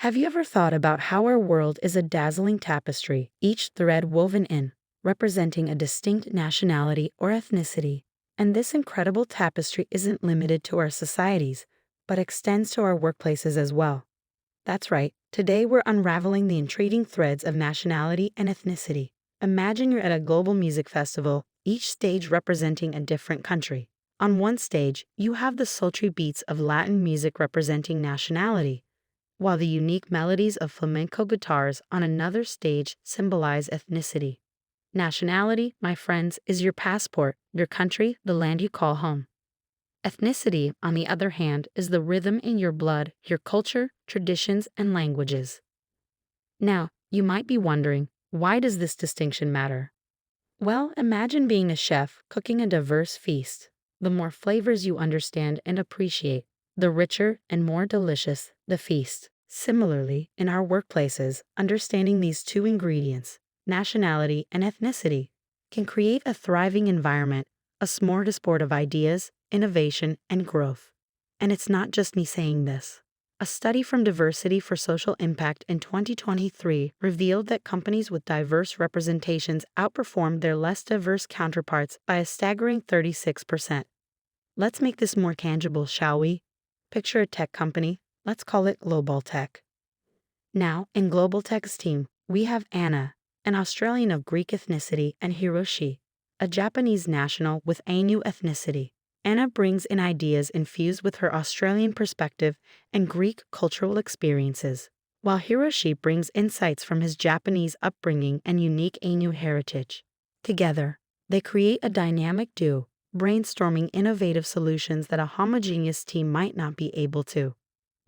Have you ever thought about how our world is a dazzling tapestry, each thread woven in, representing a distinct nationality or ethnicity? And this incredible tapestry isn't limited to our societies, but extends to our workplaces as well. That's right, today we're unraveling the intriguing threads of nationality and ethnicity. Imagine you're at a global music festival, each stage representing a different country. On one stage, you have the sultry beats of Latin music representing nationality, while the unique melodies of flamenco guitars on another stage symbolize ethnicity. Nationality, my friends, is your passport, your country, the land you call home. Ethnicity, on the other hand, is the rhythm in your blood, your culture, traditions, and languages. Now, you might be wondering, why does this distinction matter? Well, imagine being a chef cooking a diverse feast. The more flavors you understand and appreciate, the richer and more delicious the feast. Similarly, in our workplaces, understanding these two ingredients, nationality and ethnicity, can create a thriving environment, a smorgasbord of ideas, innovation, and growth. And it's not just me saying this. A study from Diversity for Social Impact in 2023 revealed that companies with diverse representations outperformed their less diverse counterparts by a staggering 36%. Let's make this more tangible, shall we? Picture a tech company. Let's call it Global Tech. Now, in Global Tech's team, we have Anna, an Australian of Greek ethnicity, and Hiroshi, a Japanese national with Ainu ethnicity. Anna brings in ideas infused with her Australian perspective and Greek cultural experiences, while Hiroshi brings insights from his Japanese upbringing and unique Ainu heritage. Together, they create a dynamic duo, brainstorming innovative solutions that a homogeneous team might not be able to.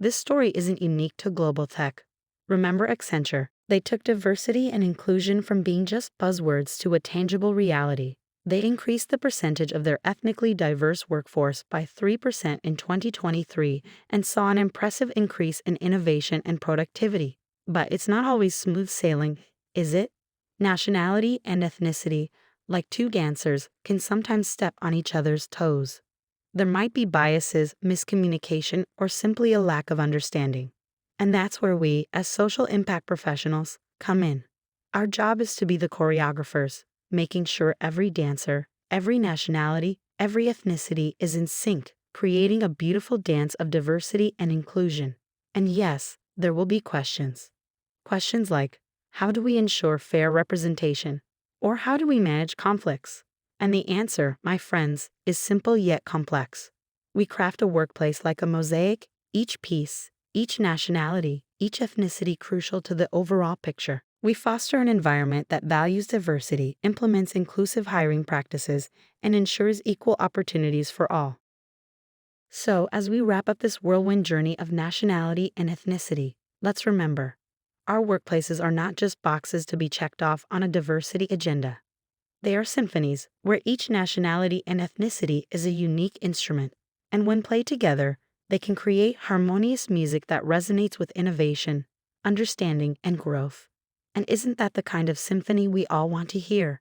This story isn't unique to global tech. Remember Accenture? They took diversity and inclusion from being just buzzwords to a tangible reality. They increased the percentage of their ethnically diverse workforce by 3% in 2023 and saw an impressive increase in innovation and productivity. But it's not always smooth sailing, is it? Nationality and ethnicity, like two dancers, can sometimes step on each other's toes. There might be biases, miscommunication, or simply a lack of understanding. And that's where we, as social impact professionals, come in. Our job is to be the choreographers, making sure every dancer, every nationality, every ethnicity is in sync, creating a beautiful dance of diversity and inclusion. And yes, there will be questions. Questions like, how do we ensure fair representation? Or how do we manage conflicts? And the answer, my friends, is simple yet complex. We craft a workplace like a mosaic, each piece, each nationality, each ethnicity crucial to the overall picture. We foster an environment that values diversity, implements inclusive hiring practices, and ensures equal opportunities for all. So, as we wrap up this whirlwind journey of nationality and ethnicity, let's remember, our workplaces are not just boxes to be checked off on a diversity agenda. They are symphonies where each nationality and ethnicity is a unique instrument, and when played together, they can create harmonious music that resonates with innovation, understanding, and growth. And isn't that the kind of symphony we all want to hear?